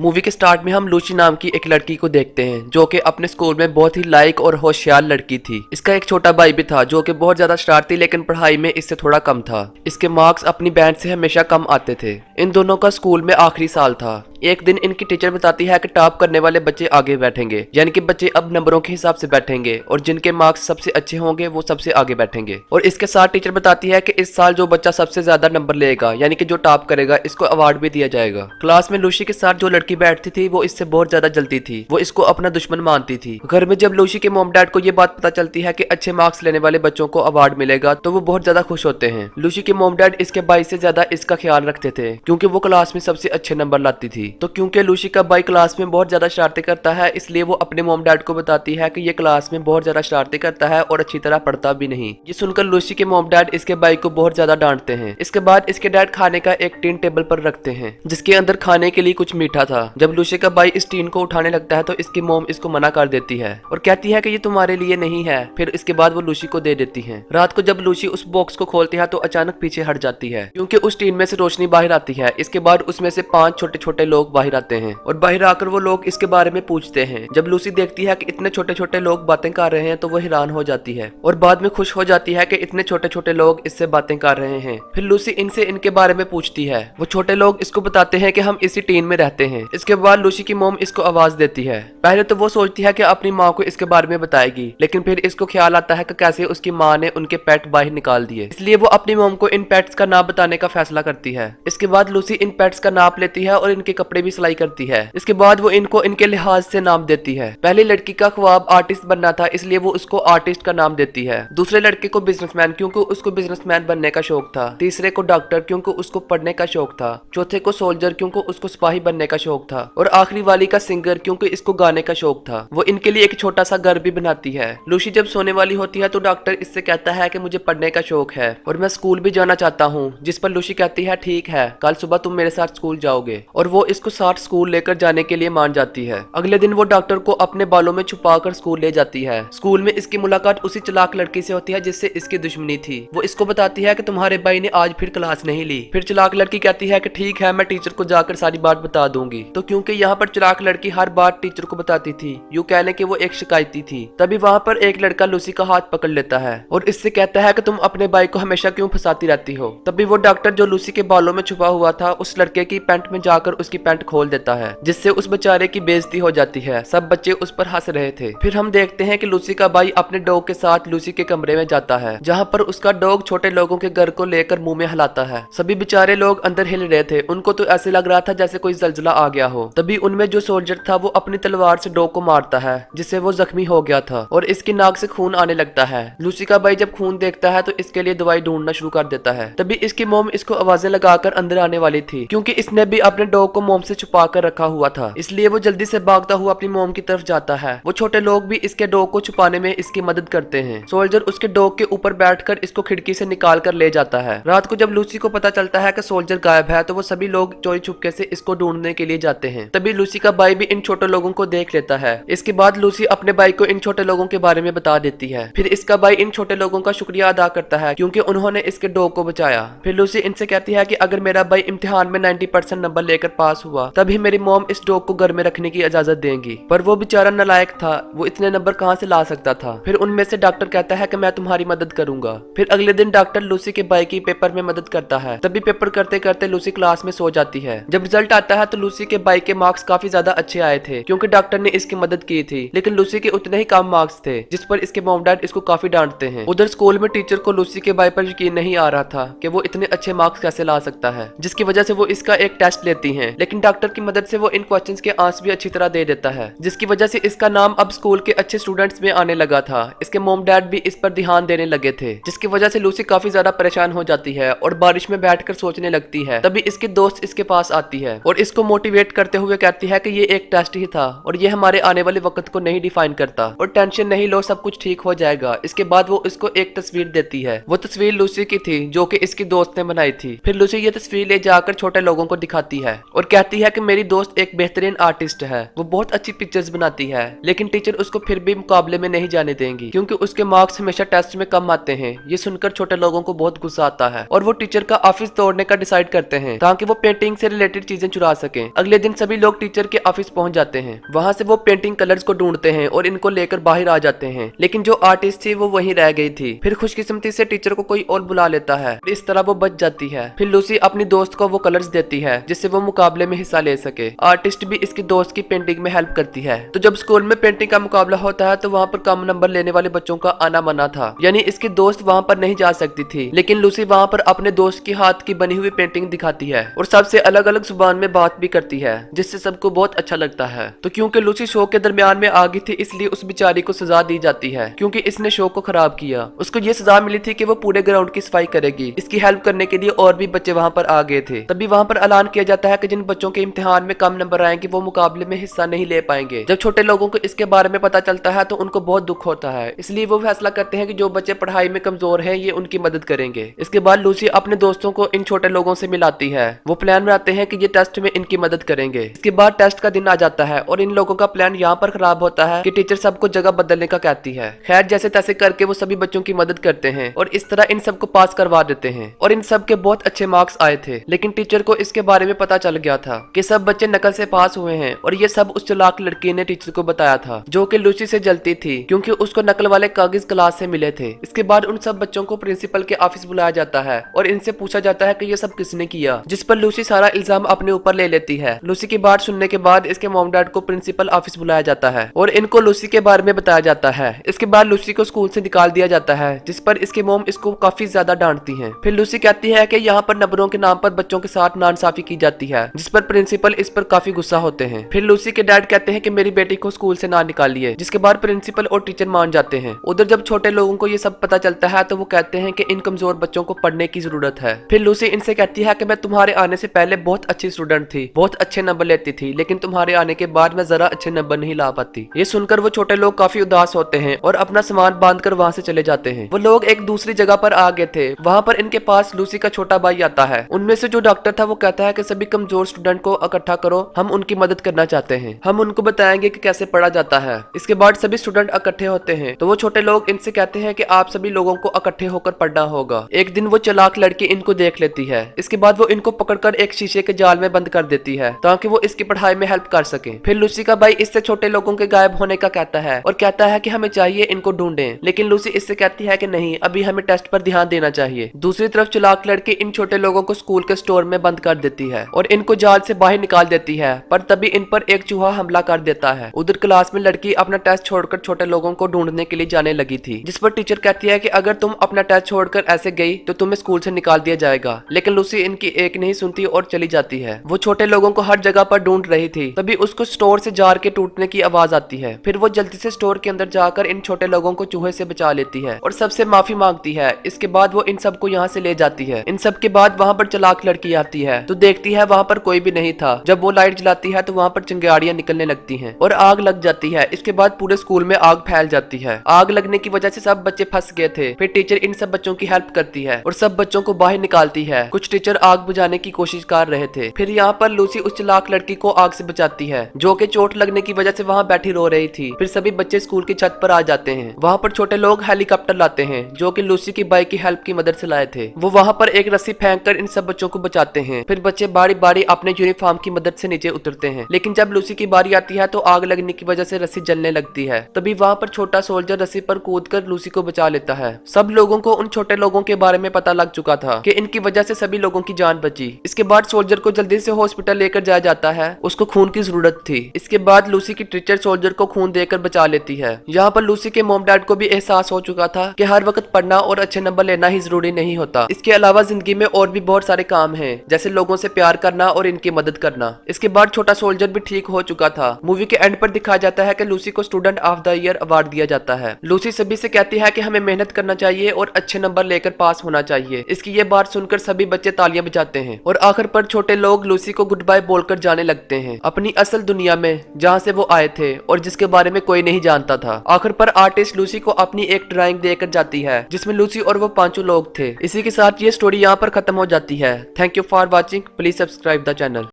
Movie के start में हम लूसी नाम की एक लड़की को देखते हैं जो कि अपने स्कूल में बहुत ही लाइक और होशियार लड़की थी। इसका एक छोटा भाई भी था जो कि बहुत ज्यादा शरारती लेकिन पढ़ाई में इससे थोड़ा कम था। इसके मार्क्स अपनी बैंड से हमेशा कम आते थे। इन दोनों का स्कूल में आखिरी साल था। एक दिन इनकी टीचर बताती है कि टॉप करने वाले बच्चे आगे बैठेंगे, यानी कि बच्चे अब नंबरों के हिसाब से बैठेंगे और जिनके मार्क्स सबसे अच्छे होंगे वो सबसे आगे बैठेंगे। और इसके साथ टीचर बताती है कि इस साल जो बच्चा सबसे ज्यादा नंबर लेगा यानी कि जो टॉप करेगा इसको अवार्ड भी दिया जाएगा। क्लास में लूसी के साथ जो लड़की बैठती थी वो इससे बहुत ज्यादा जलती थी, वो इसको अपना दुश्मन मानती थी। घर में जब लूसी के मॉम डैड को ये बात पता चलती है कि अच्छे मार्क्स लेने वाले बच्चों को अवार्ड मिलेगा तो वो बहुत ज्यादा खुश होते हैं। लूसी के मॉम डैड इसके भाई से ज्यादा इसका ख्याल रखते थे क्योंकि वो क्लास में सबसे अच्छे नंबर लाती थी। तो क्योंकि लूसी का भाई क्लास में बहुत ज्यादा शरारती करता है इसलिए वो अपने मॉम डैड को बताती है कि ये क्लास में बहुत ज्यादा शरारती करता है और अच्छी तरह पढ़ता भी नहीं। ये सुनकर लूसी के मॉम डैड इसके भाई को बहुत ज्यादा डांटते हैं। इसके बाद इसके डैड खाने का एक टीन टेबल पर रखते हैं जिसके अंदर खाने के लिए कुछ मीठा था। जब लूसी का भाई इस टीन को उठाने लगता है तो इसकी मॉम इसको मना कर देती है और कहती है कि ये तुम्हारे लिए नहीं है। फिर इसके बाद वो लूसी को दे देती है। रात को जब लूसी उस बॉक्स को खोलती है तो अचानक पीछे हट जाती है क्योंकि उस टीन में से रोशनी बाहर आती है। इसके बाद उसमें से 5 छोटे छोटे लोग बाहर आते हैं और बाहर आकर वो लोग इसके बारे में पूछते हैं। जब लूसी देखती है कि इतने छोटे छोटे लोग बातें कर रहे हैं तो वो हैरान हो जाती है और बाद में खुश हो जाती है कि इतने छोटे छोटे लोग इससे बातें कर रहे हैं। फिर लूसी इनसे इनके बारे में पूछती है। वो छोटे लोग इसको बताते हैं कि हम इसी टीन में रहते हैं। इसके बाद लूसी की मॉम इसको आवाज देती है। पहले तो वो सोचती है कि अपनी माँ को इसके बारे में बताएगी, लेकिन फिर इसको ख्याल आता है कि कैसे उसकी माँ ने उनके पेट बाहर निकाल दिए, इसलिए वो अपनी मॉम को इन पेट्स का नाम बताने का फैसला करती है। इसके बाद लूसी इन पेट्स का नाप लेती है और इनके कपड़े भी सिलाई करती है। इसके बाद वो इनको इनके लिहाज से नाम देती है। पहली लड़की का ख्वाब आर्टिस्ट बनना था इसलिए वो उसको आर्टिस्ट का नाम देती है। दूसरे लड़के को बिजनेसमैन क्योंकि उसको बिजनेसमैन बनने का शौक था। तीसरे को डॉक्टर क्योंकि उसको पढ़ने का शौक था। चौथे को सोल्जर क्योंकि उसको सिपाही बनने का शौक था और आखिरी वाली का सिंगर क्योंकि इसको गाने का शौक था। वो इनके लिए एक छोटा सा घर भी बनाती है। लूसी जब सोने वाली होती है तो डॉक्टर इससे कहता है कि मुझे पढ़ने का शौक है और मैं स्कूल भी जाना चाहता हूँ, जिस पर लूसी कहती है ठीक है, कल सुबह तुम मेरे साथ स्कूल जाओगे। और वो इसको साथ स्कूल लेकर जाने के लिए मान जाती है। अगले दिन वो डॉक्टर को अपने बालों में छुपाकर स्कूल ले जाती है। स्कूल में इसकी मुलाकात उसी चालाक लड़की से होती है जिससे इसकी दुश्मनी थी। वो इसको बताती है कि तुम्हारे भाई ने आज फिर क्लास नहीं ली। फिर चालाक लड़की कहती है कि ठीक है, मैं टीचर को जाकर सारी बात बता दूंगी। तो क्योंकि यहाँ पर चालाक लड़की हर बात टीचर को बताती थी, यूं कह लें कि वो एक शिकायती थी, तभी वहाँ पर एक लड़का लूसी का हाथ पकड़ लेता है और इससे कहता है कि तुम अपने भाई को हमेशा क्यों फंसाती रहती हो। तभी वो डॉक्टर जो लूसी के बालों में छुपा हुआ था उस लड़के की पैंट में जाकर उसकी पैंट खोल देता है, जिससे उस बेचारे की बेइज्जती हो जाती है। सब बच्चे उस पर हंस रहे थे। फिर हम देखते हैं कि लूसी का भाई अपने डॉग के साथ लूसी के कमरे में जाता है जहाँ पर उसका डॉग छोटे लोगों के घर को लेकर मुंह में हिलाता है। सभी बेचारे लोग अंदर हिल रहे थे, उनको तो ऐसे लग रहा था जैसे कोई जलजला आ गया हो। तभी उनमें जो सोल्जर था वो अपनी तलवार से डॉग को मारता है जिससे वो जख्मी हो गया था और इसकी नाक से खून आने लगता है। लूसी का भाई जब खून देखता है तो इसके लिए दवाई ढूंढना शुरू कर देता है। तभी इसकी मोम इसको आवाजें लगाकर अंदर आने वाली थी क्योंकि इसने भी अपने डॉग को मोम से छुपा कर रखा हुआ था, इसलिए वो जल्दी से भागता हुआ अपनी मोम की तरफ जाता है। वो छोटे लोग भी इसके डॉग को छुपाने में इसकी मदद करते हैं। सोल्जर उसके डॉग के ऊपर बैठकर इसको खिड़की से निकाल कर ले जाता है। रात को जब लूसी को पता चलता है कि सोल्जर गायब है तो वो सभी लोग चोरी छुपके से इसको ढूंढने के लिए जाते हैं। तभी लूसी का भाई भी इन छोटे लोगों को देख लेता है। इसके बाद लूसी अपने भाई को इन छोटे लोगों के बारे में बता देती है। फिर इसका भाई इन छोटे लोगों का शुक्रिया अदा करता है क्योंकि उन्होंने इसके डॉग को बचाया। फिर लूसी इनसे कहती है कि अगर मेरा भाई इम्तिहान में 90% नंबर लेकर पास हुआ तभी मेरी मॉम इस डॉग को घर में रखने की इजाजत देंगी। पर वो बेचारा नालायक था, वो इतने नंबर कहाँ से ला सकता था। फिर उनमें से डॉक्टर कहता है कि मैं तुम्हारी मदद करूंगा। फिर अगले दिन डॉक्टर लूसी के भाई की पेपर में मदद करता है। तभी पेपर करते करते लूसी क्लास में सो जाती है। जब रिजल्ट आता है तो लूसी के भाई के मार्क्स काफी ज्यादा अच्छे आए थे क्योंकि डॉक्टर ने इसकी मदद की थी, लेकिन लूसी के उतने ही कम मार्क्स थे जिस पर इसके मॉम डैड इसको काफी डांटते हैं। उधर स्कूल में टीचर को लूसी के भाई पर यकीन नहीं आ रहा था कि वो इतने अच्छे मार्क्स कैसे ला सकता है, जिसकी वजह से वो इसका एक टेस्ट लेती हैं। लेकिन डॉक्टर की मदद से वो इन क्वेश्चंस के आंसर भी अच्छी तरह दे देता है, जिसकी वजह से इसका नाम अब स्कूल के अच्छे स्टूडेंट्स में आने लगा था। इसके मॉम डैड भी इस पर ध्यान देने लगे थे, जिसकी वजह से लूसी काफी ज्यादा परेशान हो जाती है और बारिश में बैठकर सोचने लगती है। तभी इसकी दोस्त इसके पास आती है और इसको मोटिवेट करते हुए कहती है कि ये एक टेस्ट ही था और ये हमारे आने वाले वक्त को नहीं डिफाइन करता और टेंशन नहीं लो, सब कुछ ठीक हो जाएगा। इसके बाद वो इसको एक तस्वीर देती है। वो तस्वीर लूसी की थी जो कि इसकी दोस्त ने बनाई थी। फिर लूसी ये तस्वीर ले जाकर छोटे लोगों को दिखाती है और कहती है कि मेरी दोस्त एक बेहतरीन आर्टिस्ट है, वो बहुत अच्छी पिक्चर्स बनाती है, लेकिन टीचर उसको फिर भी मुकाबले में नहीं जाने देंगी क्योंकि उसके मार्क्स हमेशा टेस्ट में कम आते हैं। ये सुनकर छोटे लोगों को बहुत गुस्सा आता है और वो टीचर का ऑफिस तोड़ने का डिसाइड करते हैं ताकि वो पेंटिंग से रिलेटेड चीजें चुरा सकें। अगले अगले दिन सभी लोग टीचर के ऑफिस पहुंच जाते हैं। वहां से वो पेंटिंग कलर्स को ढूंढते हैं और इनको लेकर बाहर आ जाते हैं, लेकिन जो आर्टिस्ट थी वो वहीं रह गई थी। फिर खुशकिस्मती से टीचर को कोई और बुला लेता है, इस तरह वो बच जाती है। फिर लूसी अपनी दोस्त को वो कलर्स देती है जिससे वो मुकाबले में हिस्सा ले सके। आर्टिस्ट भी इसकी दोस्त की पेंटिंग में हेल्प करती है। तो जब स्कूल में पेंटिंग का मुकाबला होता है तो वहाँ पर कम नंबर लेने वाले बच्चों का आना मना था, यानी इसकी दोस्त वहाँ पर नहीं जा सकती थी। लेकिन लूसी वहाँ पर अपने दोस्त की हाथ की बनी हुई पेंटिंग दिखाती है और सबसे अलग अलग जुबान में बात भी करती है, जिससे सबको बहुत अच्छा लगता है। तो क्योंकि लूसी शो के दरमियान में आ गई थी, इसलिए उस बेचारी को सजा दी जाती है क्योंकि इसने शो को खराब किया। उसको ये सजा मिली थी कि वो पूरे ग्राउंड की सफाई करेगी। इसकी हेल्प करने के लिए और भी बच्चे वहाँ पर आ गए थे। तभी वहाँ पर ऐलान किया जाता है कि जिन बच्चों के इम्तिहान में कम नंबर आएंगे वो मुकाबले में हिस्सा नहीं ले पाएंगे। जब छोटे लोगों को इसके बारे में पता चलता है तो उनको बहुत दुख होता है, इसलिए वो फैसला करते हैं कि जो बच्चे पढ़ाई में कमजोर है ये उनकी मदद करेंगे। इसके बाद लूसी अपने दोस्तों को इन छोटे लोगों से मिलाती है। वो प्लान बनाते हैं कि ये टेस्ट में इनकी मदद करेंगे। इसके बाद टेस्ट का दिन आ जाता है और इन लोगों का प्लान यहाँ पर खराब होता है कि टीचर सबको जगह बदलने का कहती है। खैर जैसे तैसे करके वो सभी बच्चों की मदद करते हैं और इस तरह इन सबको पास करवा देते हैं और इन सब के बहुत अच्छे मार्क्स आए थे। लेकिन टीचर को इसके बारे में पता चल गया था कि सब बच्चे नकल से पास हुए हैं और ये सब उस चालाक लड़की ने टीचर को बताया था, जो कि लूसी से जलती थी क्योंकि उसको नकल वाले कागज क्लास से मिले थे। इसके बाद उन सब बच्चों को प्रिंसिपल के ऑफिस बुलाया जाता है और इनसे पूछा जाता है कि ये सब किसने किया, जिस पर लूसी सारा इल्जाम अपने ऊपर ले लेती है। लूसी की बात सुनने के बाद इसके मॉम डैड को प्रिंसिपल ऑफिस बुलाया जाता है और इनको लूसी के बारे में बताया जाता है। इसके बाद लूसी को स्कूल से निकाल दिया जाता है, जिस पर इसकी मॉम इसको काफी ज्यादा डांटती है। फिर लूसी कहती है कि यहाँ पर नंबरों के नाम पर बच्चों के साथ नाइंसाफी की जाती है, जिस पर प्रिंसिपल इस पर काफी गुस्सा होते हैं। फिर लूसी के डैड कहते हैं कि मेरी बेटी को स्कूल से ना निकालिए, जिसके बाद प्रिंसिपल और टीचर मान जाते हैं। उधर जब छोटे लोगों को ये सब पता चलता है तो वो कहते हैं कि इन कमजोर बच्चों को पढ़ने की जरूरत है। फिर लूसी इनसे कहती है कि मैं तुम्हारे आने से पहले बहुत अच्छी स्टूडेंट थी, बहुत अच्छे नंबर लेती थी, लेकिन तुम्हारे आने के बाद मैं जरा अच्छे नंबर नहीं ला पाती। ये सुनकर वो छोटे लोग काफी उदास होते हैं और अपना सामान बांध कर वहाँ से चले जाते हैं। वो लोग एक दूसरी जगह पर आ गए थे। वहाँ पर इनके पास लूसी का छोटा भाई आता है। उनमें से जो डॉक्टर था वो कहता है कि सभी कमजोर स्टूडेंट को इकट्ठा करो, हम उनकी मदद करना चाहते हैं, हम उनको बताएंगे कि कैसे पढ़ा जाता है। इसके बाद सभी स्टूडेंट इकट्ठे होते हैं तो वो छोटे लोग इनसे कहते हैं कि आप सभी लोगों को इकट्ठे होकर पढ़ना होगा। एक दिन वो चालाक लड़की इनको देख लेती है। इसके बाद वो इनको पकड़कर एक शीशे के जाल में बंद कर देती है ताकि वो इसकी पढ़ाई में हेल्प कर सके। फिर लूसी का भाई इससे छोटे लोगों के गायब होने का कहता है और कहता है कि हमें चाहिए इनको ढूंढें, लेकिन लूसी इससे कहती है कि नहीं, अभी हमें टेस्ट पर ध्यान देना चाहिए। दूसरी तरफ चालाक लड़की इन छोटे लोगों को स्कूल के स्टोर में बंद कर देती है और इनको जाल से बाहर निकाल देती है, पर तभी इन पर एक चूहा हमला कर देता है। उधर क्लास में लड़की अपना टेस्ट छोड़कर छोटे लोगों को ढूंढने के लिए जाने लगी थी, जिस पर टीचर कहती है कि अगर तुम अपना टेस्ट छोड़कर ऐसे गई तो तुम्हें स्कूल से निकाल दिया जाएगा। लेकिन लूसी इनकी एक नहीं सुनती और चली जाती है। वो छोटे लोगों को हर जगह पर ढूंढ रही थी, तभी उसको स्टोर से जार के टूटने की आवाज आती है। फिर वो जल्दी से स्टोर के अंदर जाकर इन छोटे लोगों को चूहे से बचा लेती है और सबसे माफी मांगती है। इसके बाद वो इन सबको यहाँ से ले जाती है। इन सब के बाद वहाँ पर चालाक लड़की आती है तो देखती है वहाँ पर कोई भी नहीं था। जब वो लाइट जलाती है तो वहाँ पर चिंगारियां निकलने लगती हैं और आग लग जाती है। इसके बाद पूरे स्कूल में आग फैल जाती है। आग लगने की वजह से सब बच्चे फंस गए थे। फिर टीचर इन सब बच्चों की हेल्प करती है और सब बच्चों को बाहर निकालती है। कुछ टीचर आग बुझाने की कोशिश कर रहे थे। फिर यहाँ पर लूसी उस चालाक लड़की को आग से बचाती है, जो कि चोट लगने की वजह से वहाँ बैठी रो रही थी। फिर सभी बच्चे स्कूल की छत पर आ जाते हैं। वहाँ पर छोटे लोग हेलीकॉप्टर लाते हैं, जो कि लूसी की बाइक की हेल्प की मदद से लाए थे। वो वहाँ पर एक रस्सी फेंक कर इन सब बच्चों को बचाते हैं। फिर बच्चे बारी बारी अपने यूनिफॉर्म की मदद से नीचे उतरते हैं। लेकिन जब लूसी की बारी आती है तो आग लगने की वजह से रस्सी जलने लगती है। तभी वहाँ पर छोटा सोल्जर रस्सी पर कूदकर लूसी को बचा लेता है। सब लोगों को उन छोटे लोगों के बारे में पता लग चुका था कि इनकी वजह से सभी लोगों की जान बची। इसके बाद सोल्जर को जल्दी से हॉस्पिटल लेकर जाया जाता है, उसको खून की जरूरत थी। इसके बाद लूसी की टीचर सोल्जर को खून देकर बचा लेती है। यहाँ पर लूसी के मॉम डैड को भी एहसास हो चुका था कि हर वक्त पढ़ना और अच्छे नंबर लेना ही जरूरी नहीं होता। इसके अलावा जिंदगी में और भी बहुत सारे काम हैं, जैसे लोगों से प्यार करना और इनकी मदद करना। इसके बाद छोटा सोल्जर भी ठीक हो चुका था। मूवी के एंड पर दिखाया जाता है कि लूसी को student of the year award दिया जाता है। लूसी सभी से कहती है कि हमें मेहनत करना चाहिए और अच्छे नंबर लेकर पास होना चाहिए। इसकी ये बात सुनकर सभी बच्चे तालियां बजाते हैं और आखिर पर छोटे लोग लूसी को गुड बाय बोलकर जाने लगते हैं अपनी असल दुनिया में, जहाँ से वो आए थे और जिसके बारे में कोई नहीं जानता था। आखिर पर आर्टिस्ट लूसी को अपनी एक ड्राइंग देकर जाती है जिसमें लूसी और वो पांचों लोग थे। इसी के साथ ये स्टोरी यहाँ पर खत्म हो जाती है। Thank you for watching. Please subscribe the channel.